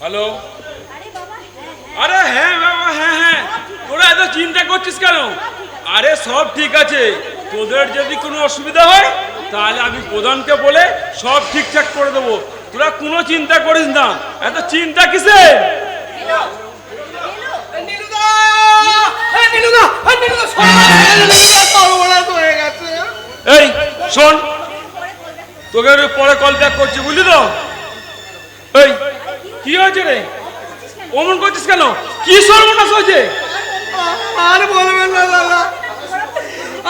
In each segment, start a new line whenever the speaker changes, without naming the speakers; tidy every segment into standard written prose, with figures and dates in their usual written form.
Hello. আরে হ্যাঁ বাবা, হ্যাঁ হ্যাঁ, তোরা এত চিন্তা করছিস কেন? আরে সব ঠিক আছে, তোদের যদি কোনো অসুবিধা হয় তাহলে আমি প্রধানকে বলে সব ঠিকঠাক করে দেবো। তোরা কোনো চিন্তা করিস না, এত চিন্তা কিসের? এই শোন, তোকে পরে কল ব্যাক করছি, বুঝলি তো? এই কি হয়েছে রে, অমন করছিস কেন? কি সর্বনাশ হয়েছে?
আর বলবেন না দাদা,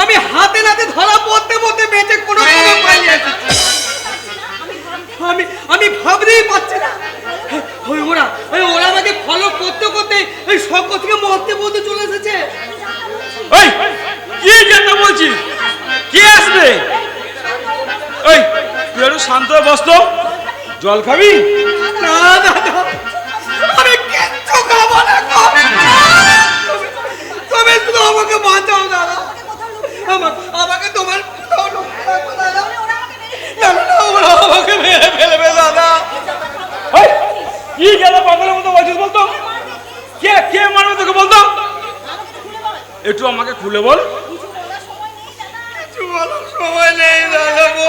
আমি হাতে নাতে ধরা পড়তে পড়তে বেঁচে কোনো পালিয়ে আমি ভাবতেই পারছি না। ওরা আমাকে ফলো করতে করতে এই সব থেকে মরতে বলতে চলে এসেছে।
এই কি কথা বলছিস? কে আসবে? এই তুই একটু শান্ত হয়ে বস তো, জল খাবি?
না দাদা, আমি কিচ্ছু খাবো না। তুমি শুধু আমাকে বাঁচাও দাদা, আমাকে তোমার আমাকে মেরে ফেলবে দাদা।
কি গেল পাগলের মতো বলছিস বলতো? কে কে মারবে তোকে বলতো? একটু আমাকে খুলে বল।
কিছু বলার সময় নেই দাদা গো,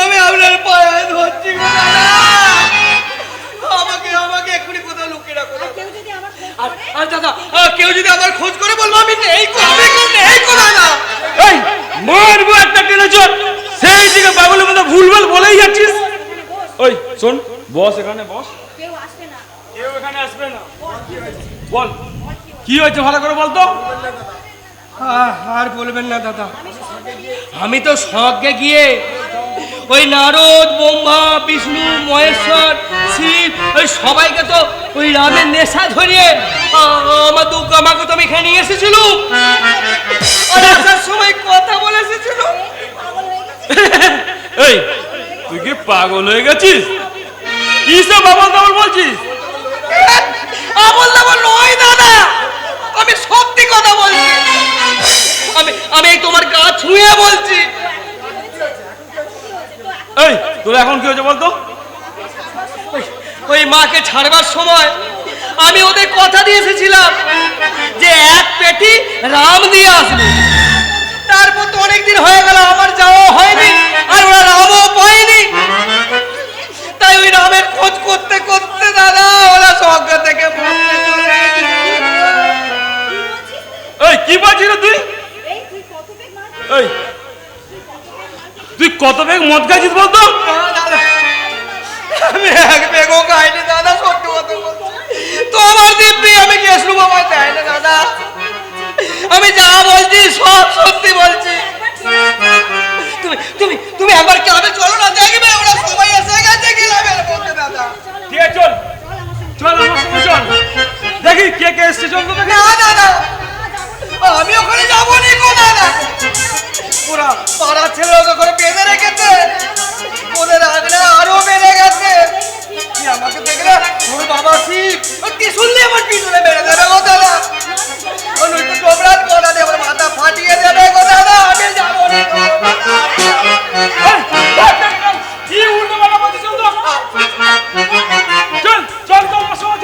আমি আপনার পায়ে ধরছি গো দাদা, আমাকে এক্ষুনি কোথাও লুকিয়ে রাখো। আর দাদা, কেউ যদি আমার খোঁজ করে বলবো আমি নেই দাদা।
এই মারবো একটা টেনে চল, সেই দিকে পাগলের মতো ভুলভাল বলেই যাচ্ছিস। ওই শোন, বস এখানে বস। কেউ এখানে আসবে না। বল কি হয়েছে, ভালো করে বলতো।
আর বলবেন না দাদা, আমি তো স্বর্গে গিয়ে ওই নারদ, ব্রহ্মা, বিষ্ণু, মহেশ্বর, শিব, ওই সবাইকে তো ওই রামের নেশা ধরিয়ে আমাকে তো আমি এখানে নিয়ে এসেছিল, আর আসার সময় কথা বলে এসেছিল।
এই তুই কি পাগল হয়ে গেছিস? কি সব আবল তাবল বলছিস?
আবল তাবল নয় দাদা, আমি সত্যি কথা বলছি। আমি তোমার গা ছুঁয়ে বলছি।
এই তোর এখন কি হয়েছে বলতো?
ওই মাকে ছাড়বার সময় আমি ওদের কথা দিয়ে এসেছিলাম যে এক পেটি রাম দিয়ে আসবে। তারপর তো অনেকদিন হয়ে গেল, আমার যাওয়া হয়নি, আর ওরা রামও পায়নি। তাই ওই রামের খোঁজ করতে করতে দাদা ওরা স্বর্গ থেকে
এই কি বলছিস তুই? এই তুই কত বেগ মদ খাইছিস বলতো?
আমি এক বেগও খাইনি দাদা, সত্যি কথা বলছি। তোমার দিব্যি আমি গেছলু বাবা দেয় না দাদা, আমি যা বলছি সব সত্যি বলছি। তুমি একবার ক্লাবে চলো না, দেখবে ওরা সবাই এসে গেছে ক্লাবের মধ্যে দাদা।
ঠিক আছে চল চল, আমার সঙ্গে চল, দেখি কে কে এসছে। চল তো দেখি।
না দাদা, আমি ওখানে যাবো নি গো দাদা। পুরা পাড়ার ছেলে ওখানে বেঁধে রেখেছে, ওদের রাগলে আরো বেড়ে গেছে। আমাকে দেখলে ওর বাবা শিব কি শুনলে আমার পিছনে বেড়ে দেবে গো দাদা, নয়তো ডোবরাত গলা দিয়ে আমার মাথা ফাটিয়ে দেবে গো দাদা। আমি যাবো নি গো দাদা।
কি উল্টো পাল্টা বলছিস? চল তো, চল তো আমার সঙ্গে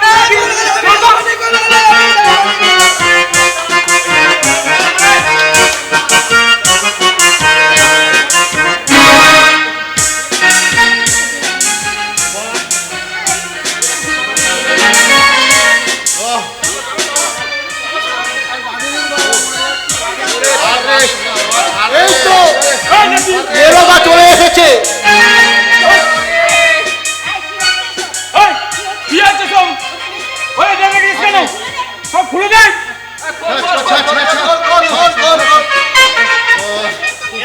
চলে এসেছে।
কি আছে সব? ওই দেখে গেছিস কেন? সব খুলে দেয়।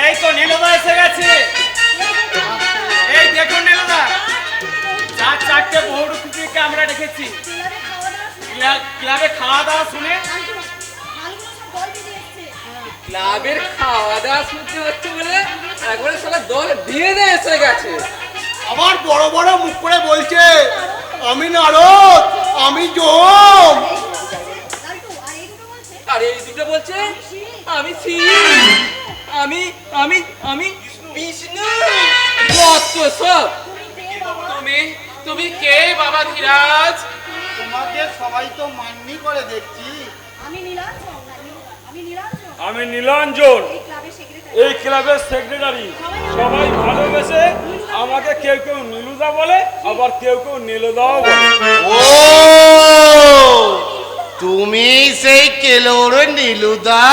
এই তো নীলদা এসে গেছে। এই দেখুন নীলদা, চারটে বহুরূপীকে আমরা রেখেছি। ক্লাবে খাওয়া দাওয়া শুনে, ক্লাবের খাওয়া দাওয়া শুনতে হচ্ছে বলে একবারে সারা দল দিয়ে এসে গেছে।
আবার বড় বড় মুখ করে বলছে আমি নারদ, আমি যম।
আর এই দুটো বলছে আমি শিব, আমি আমি আমি বিষ্ণু। যত সব
তুমি তুমি কে বাবা ধীরাজ?
তোমাকে সবাই তো মান্যি করে দেখছি।
আমি নীলাঞ্জন, এই ক্লাবের সেক্রেটারি। সবাই ভালোবেসে আমাকে কেউ কেউ নীলুদা বলে, আবার কেউ কেউ নীলুদাও বলে।
ও তুমি সেই কেলোর নীলুদা?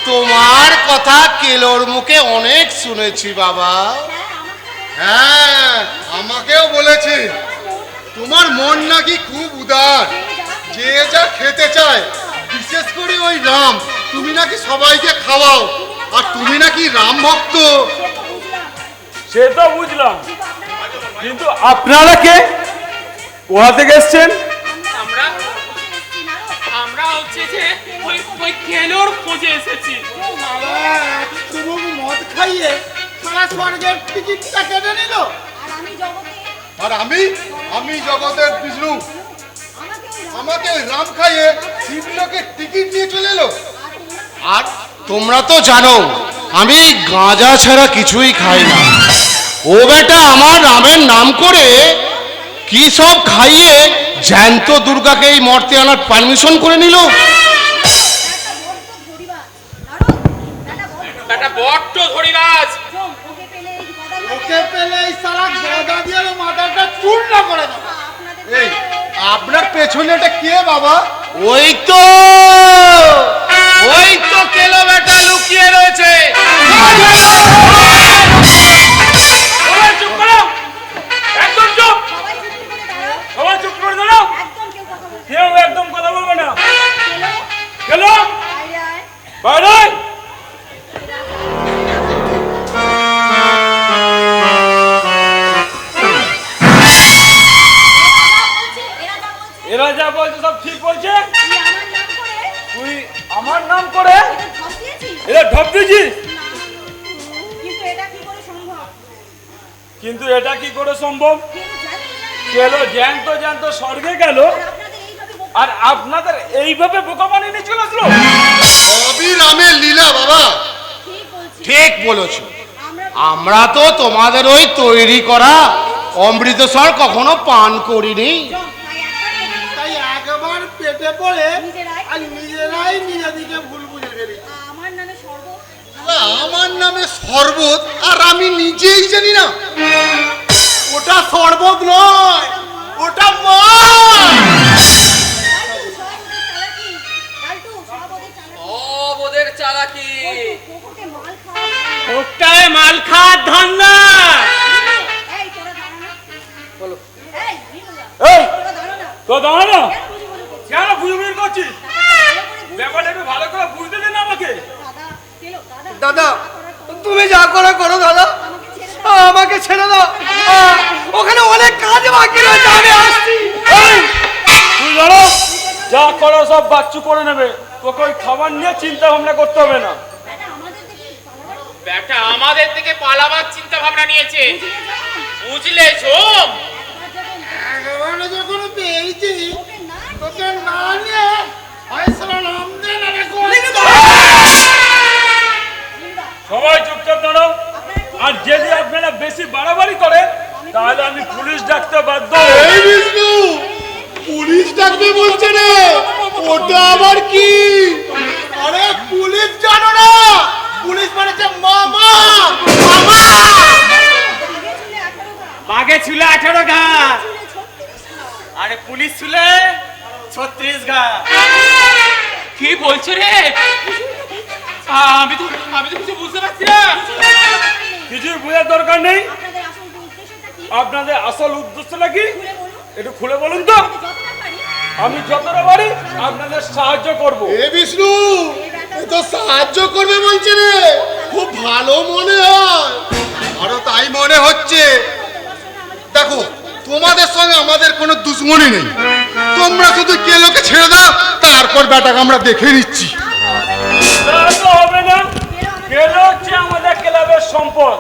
তোমার কথা কেলোর মুখে অনেক শুনেছি বাবা। হ্যাঁ, আমাকেও বলেছে তোমার মন নাকি খুব উদার, যে যা খেতে চায়, বিশেষ করে ওই রাম, তুমি নাকি সবাইকে খাওয়াও, আর তুমি নাকি রাম ভক্ত।
সে তো বুঝলাম, কিন্তু আপনারা কে? কোথা থেকে এসছেন?
আমরা আমরা হচ্ছে যে ওই কেলোর খোঁজে এসেছি।
শুধু মদ খাইয়ে সারা স্বর্গের টিকিটটা কেটে নিল। আর আমি জগতের বিষ্ণু, আমাকে ওই রাম খাইয়ে শিবলোকে টিকিট নিয়ে চলে এলো। আর তোমরা তো জানো আমি গাঁজা ছাড়া কিছুই খাই না। ও বেটা আমার রামের নাম করে কি সব খাইয়ে জ্যান্ত দুর্গাকে এই মর্তে আনার পারমিশন করে নিল।
একটা বড্ড ধরিবাজ।
ওকে পেলে এই সারা গদা দিয়ে মাথাটা চূর্ণ করে দেব। এই আপনার পেছনে এটা কে বাবা? ওই তো কেলো বেটা লুকিয়ে রয়েছে।
সবাই চুপ করো, একদম চুপ, সবাই চুপ করে দাঁড়াও। কেউ একদম কথা বলবে না। গেল বাইরে। এরা যা বলছে সব ঠিক বলছে। তুই আমার নাম করে এরা ঢপ দিয়েছিস, কিন্তু এটা কি করে সম্ভব? গেল জ্যান্ত জ্যান্ত স্বর্গে গেল, আর আপনাদের এইভাবে বোকা বানিয়ে নিয়ে চলে আসলো।
সবই রামের লীলা বাবা। ঠিক বলেছো, আমরা তো তোমাদের ওই তৈরি করা অমৃতসর কখনো পান করিনি। তাই একবার পেটে পড়ে আর নিজেরাই নিজেদিকে ভুল বুঝে ফেলি। আমার নামে শরবত, আর আমি নিজেই জানি না ওটা শরবত নয়, ওটা
ওদের চালাকি।
ওটায় মাল খাওয়ার ধান্দা।
এই তো দাঁড়ানো, কেন বুঝবির করছিস? ব্যাপারটা একটু ভালো করে বুঝতে দিন আমাকে।
দাদা তুমি যা করো করো দাদা, আমাকে ছেড়ে দাও। ওখানে অনেক কাজ বাকি রয়েছে, আমি আসছি।
তুই জানো যা করো সব বাচ্চু করে নেবে, তোকে ওই খাবার নিয়ে চিন্তা ভাবনা করতে হবে না।
ব্যাটা আমাদের থেকে পালাবার চিন্তা ভাবনা নিয়েছে, বুঝলে ঝোম?
একবারে যখন পেয়েছি তোকে না নিয়ে ফয়সালা নাম দে না রে কোন।
সবাই চুপচাপ দাঁড়াও, আর যদি আপনারা বেশি বাড়াবাড়ি করেন তাহলে আমি পুলিশ ডাকতে বাধ্য হব।
এই বিষ্ণু, পুলিশ ডাকবে বলছে রে, ওটা আবার কি? আরে পুলিশ জানো না, পুলিশ মানে যে মামা। মামা
বাঘে ছিল 18 ঘা, আরে পুলিশ ছিল 36 ঘা।
কি বলছো রে? আমি তো কিছু বুঝতে পারছি না।
কিছুই বোঝার দরকার নেই। আপনাদের আসল উদ্দেশ্যটা কি একটু খুলে বলুন তো। আমি যতটা পারি আপনাদের সাহায্য করব।
এ বিষ্ণু, এ তো সাহায্য করবে বলছে রে, খুব ভালো মনে হয়। আরো তাই মনে হচ্ছে। দেখো তোমাদের সঙ্গে আমাদের কোনো দুশ্মনী নেই, তোমরা শুধু কেলোকে ছেড়ে দাও, তারপর বেটাকে আমরা দেখে নিচ্ছি।
তা তো হবে না, কেলো হচ্ছে আমাদের ক্লাবের সম্পদ।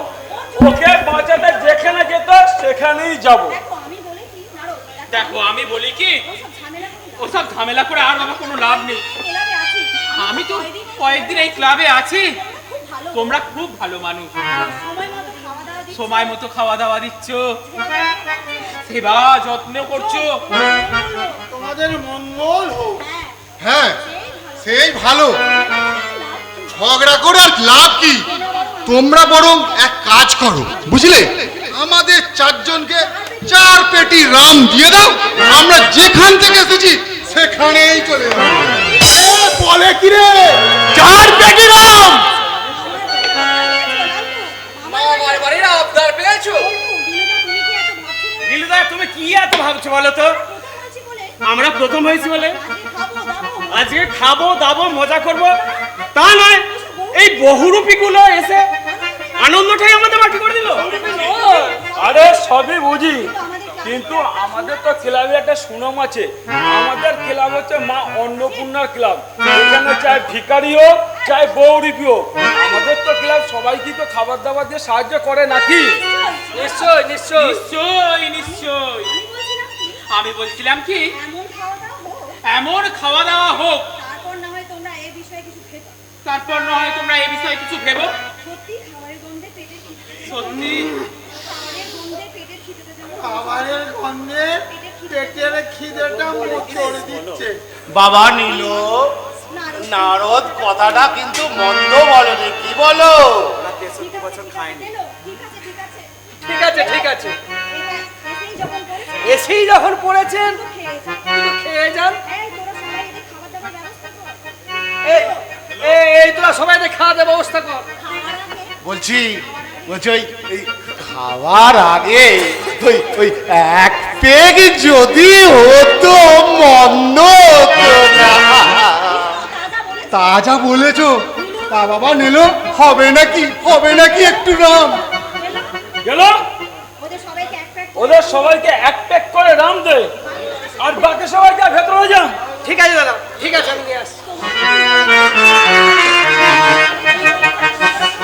ওকে বাঁচাতে যেখানে যেত সেখানেই যাব।
দেখো আমি বলি কি, ওসব ঝামেলা করে আর বাবা কোনো লাভ নেই। আমি তো কয়েকদিন এই ক্লাবে আছি, তোমরা খুব ভালো মানুষ। সময় মতো খাওয়া দাওয়া দিচ্ছ, সেবা যত্ন করছো।
তোমাদের মঙ্গল হোক। হ্যাঁ, সেই ভালো। ঝগড়া করে আর লাভ কি? তোমরা বরং এক কাজ করো, বুঝলে, আমাদের চারজনকে 4 পেটি রাম দিয়ে দাও, আমরা যেখান থেকে এসেছি সেখানেই চলে যাবো। বলে কি রে, 4 পেটি রাম?
মামার বাড়ির আবদার পেয়েছো?
নীলুদা, তুমি কি এত ভাবছো বলো তো? আমরা প্রথম হয়েছি বলে আজকে খাবো দাবো মজা করব তা নয়, এই বহুরূপী গুলো এসে আনন্দটাই আমাদের মাটি করে দিল।
আরে সবই বুঝি, কিন্তু আমাদের তো ক্লাবে একটা সুনাম আছে। আমাদের ক্লাব হচ্ছে মা অন্নপূর্ণার ক্লাব। এখানে চাই ভিখারি হোক চাই বৌরিপি হোক, আমাদের তো ক্লাব সবাইকে তো খাবার দাবার দিয়ে সাহায্য করে নাকি?
নিশ্চয় নিশ্চয়
নিশ্চয় নিশ্চয়। আমি বলছিলাম কি, এমন খাওয়া দাওয়া হোক,
তারপর না হয় তোমরা এই বিষয়ে কিছু ভেবো।
তারপর না হয় তোমরা এই বিষয়ে কিছু ভেবো।
সত্যি খাবারের গন্ধে পেটের খিদে,
সত্যি
খাবারের গন্ধে পেটের খিদেটা যেন
খাবারের গন্ধে পেটের খিদেটা মোচড় দিচ্ছে।
বাবা নীল, নারদ কথাটা কিন্তু মন্দ বলেনি, কি বলো?
এলো, ঠিক আছে ঠিক আছে।
ঠিক আছে ঠিক আছে,
এটা এসেই যখন করেছে
এসেই যখন পড়েছেন
খেয়ে যান।
একটু খেয়ে যান।
এই তোরা সবাই এদের খাবার দাবার ব্যবস্থা কর।
এই তোরা সবাই খাওয়া দাওয়ার ব্যবস্থা কর।
খাওয়ার আগে
বলছি ওই খাওয়ার আগে ওই 1 পেগ যদি হতো মন্দ হতো না।
তাজা বলেছে।
তা যা বলেছো, তা বাবা নিল, হবে নাকি একটু রাম?
গেল
ওদের সবাইকে এক প্যাক
ওদের সবাইকে 1 প্যাক করে রাম দে, আর বাকি সবাইকে ভেতরে যান।
ঠিক আছে দাদা, ঠিক আছে, আমি নিয়ে আসছি।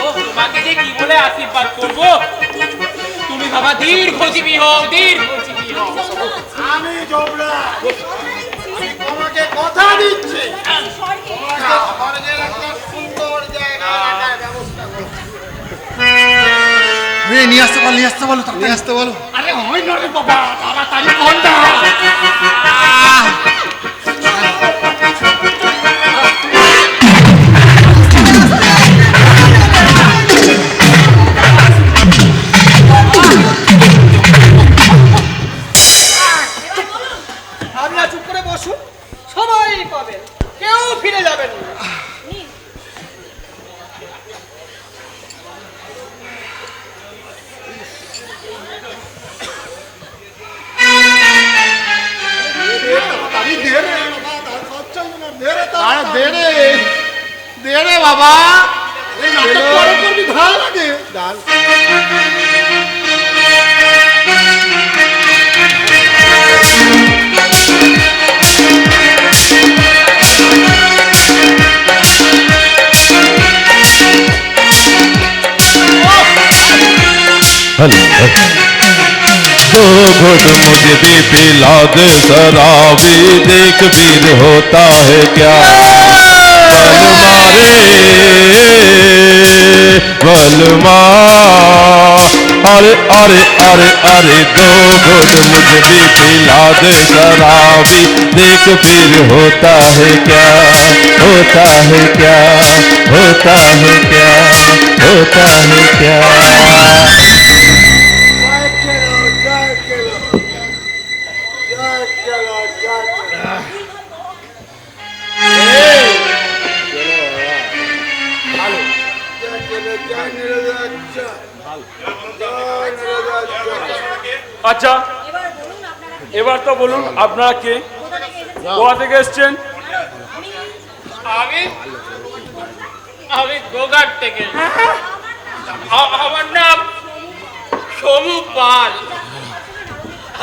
ও তোমাকে যে কি বলে আশীর্বাদ করব, তুমি বাবা দীর্ঘজীবী হও, দীর্ঘজীবী হও।
আমি যমরাজ, তোমাকে কথা দিচ্ছি,
স্বর্গে
স্বর্গের একটা সুন্দর জায়গা রাখার ব্যবস্থা করো। নিয়ে আসতে বলো।
আরে হয় না রে বাবা, তাড়াতাড়ি কর না।
আপনারা চুপ করে বসুন, সবাই পাবেন, কেউ ফিরে যাবেন না।
আরে দে রে বাবা, করবি ভালো লাগে।
दो घुट मुझे भी पिला दे शराबी, देख फिर होता है क्या। बलमा अरे अरे अरे अरे, 2 घुट मुझे भी पिला दे शराबी, देख फिर होता है क्या, होता है क्या, होता है क्या, होता है क्या।
আচ্ছা,
এবার বলুন আপনারা কি?
এবার তো বলুন আপনারা কে,
কোথা থেকে এসেছেন?
কোথা থেকে এসছেন?
আমি আমি গোঘাট থেকে। আমার নাম সমু পাল।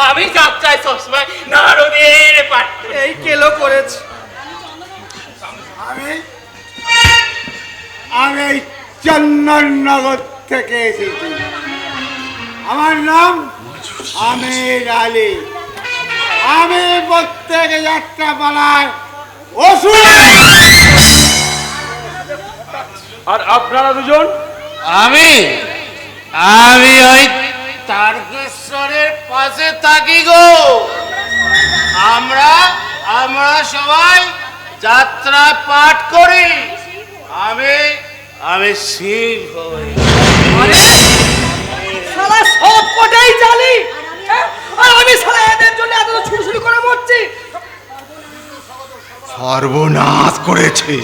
আমি যাত্রায় সবসময় নারদের পাঠ করি।
এই কেলো করেছে।
আমি চন্দননগর থেকে এসেছি, আমার নাম আমির আলী। আমি প্রত্যেক যাত্রা পালায় অসুর।
আর আপনারা দুজন?
আমি ওই তারকেশ্বরের পাশে থাকি গো। আমরা আমরা সবাই যাত্রা পাঠ করি। আমি আমি শিব হই।
শালা সব কটাই জানি, হ্যাঁ? আর আমি শালা এদের জন্য এত ছুটছুটি করে মরছি।
সর্বনাশ করেছে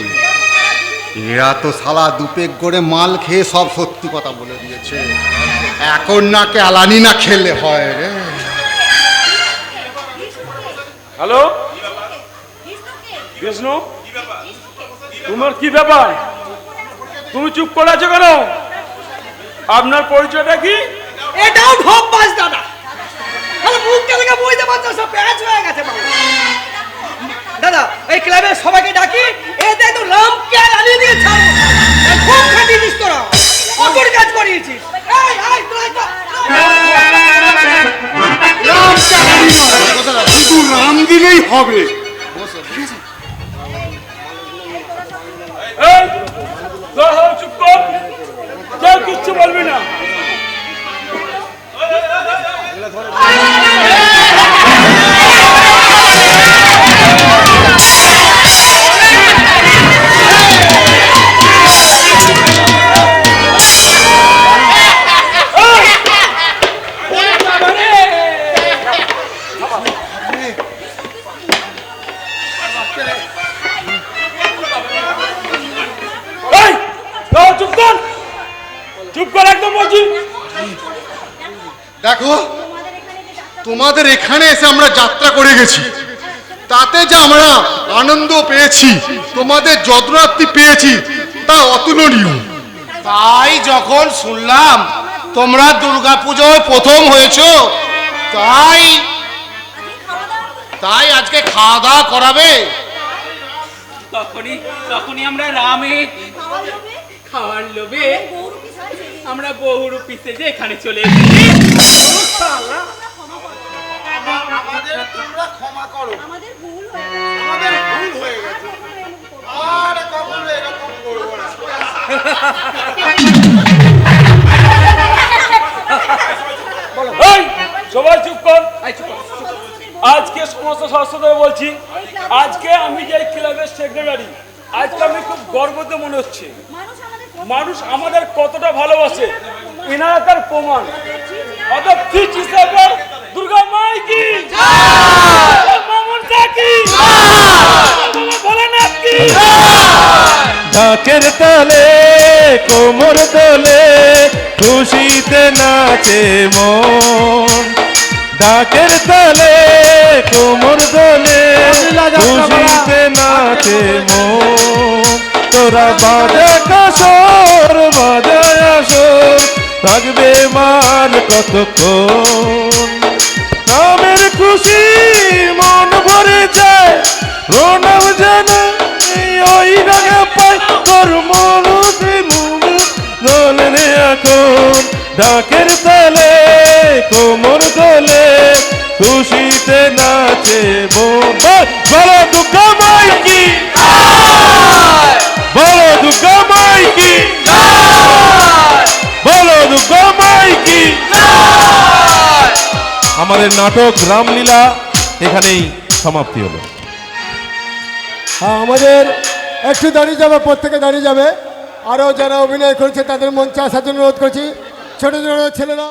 এরা তো শালা দুপেক করে মাল খেয়ে সব সত্যি কথা বলে দিয়েছে। এখন না কেলানি না খেলে হয় রে।
হ্যালো বিষ্ণু, তোমার কি ব্যাপার? তুমি চুপ করে আছো কেন? আপনার পরিচয়টা কি?
এটাও ঢপ বাজ দাদা। তাহলে মুখটা লেগে বইতে পারছো, সব প্যাচ হয়ে গেছে বাবা। দাদা এই ক্লাবের সবাইকে ডাকি, এতে তো রাম কে আনিয়ে দিয়ে ছাড়বো। খুব খাটিয়েছিস তোরা, কতর কাজ করিয়েছিস। এই এই তোরা তো
শুধু রাম দিলেই হবে।
এই, চুপ কর, কেউ কিচ্ছু বলবি না। চুপ কর, চুপ কর একদম বলছি।
দেখো তোমাদের এখানে এসে আমরা যাত্রা করে গেছি, তাতে যে আমরা আনন্দ পেয়েছি, তোমাদের যত্নার্থী পেয়েছি, তা অতুলনীয়।
তাই যখন শুনলাম তোমরা দুর্গাপুজোয় প্রথম হয়েছো, তাই তাই আজকে খাওয়া দাওয়া করাবে।
তখনই আমরা রামের খাওয়ার লোভে আমরা বহুরূপী সেজে এখানে চলে এসেছি।
আমাদের তোমরা ক্ষমা করো,
আমাদের ভুল হয়ে গেছে।
আমাদের ভুল হয়ে গেছে, আর কখনো এরকম করবো না।
এই, সবাই চুপ কর। আজকে সমস্ত সদস্যদের বলছি, আজকে আমি যে ক্লাবের সেক্রেটারি, আজকে আমি খুব গর্বিত মনে হচ্ছে। মানুষ আমাদের কতটা ভালোবাসে, এনারা তার প্রমাণ। অতএব ঠিক হিসাবে দুর্গা মাই কি জয়, মামুন কি জয়, ভোলেনাথ কি জয়।
ঢাকের তালে কোমর দোলে খুশিতে নাচে মন, ঢাকের তালে কোমর দোলে খুশিতে নাচে মন। তোরা বাজা কাসর বাজা আসর থাকবে মান কতক্ষণ, নামের খুশি মন ভরে যায় প্রণাম জানা ওই রাগে পাই তোর মনতে মুখ দোলে রে এখন। ঢাকের তালে কোমর দোলে খুশিতে নাচে বোন। বলো দুর্গা মাই কি, বলো দুর্গা মাই কি, বলো দুর্গা মাই কি। আমাদের নাটক রামলীলা এখানেই সমাপ্তি হলো।
আমাদের একটু দাঁড়িয়ে যাবে, প্রত্যেকে দাঁড়িয়ে যাবে। আরও যারা অভিনয় করছে তাদের মঞ্চে আসার জন্য অনুরোধ করছি। ছোট ছোট ছেলেরা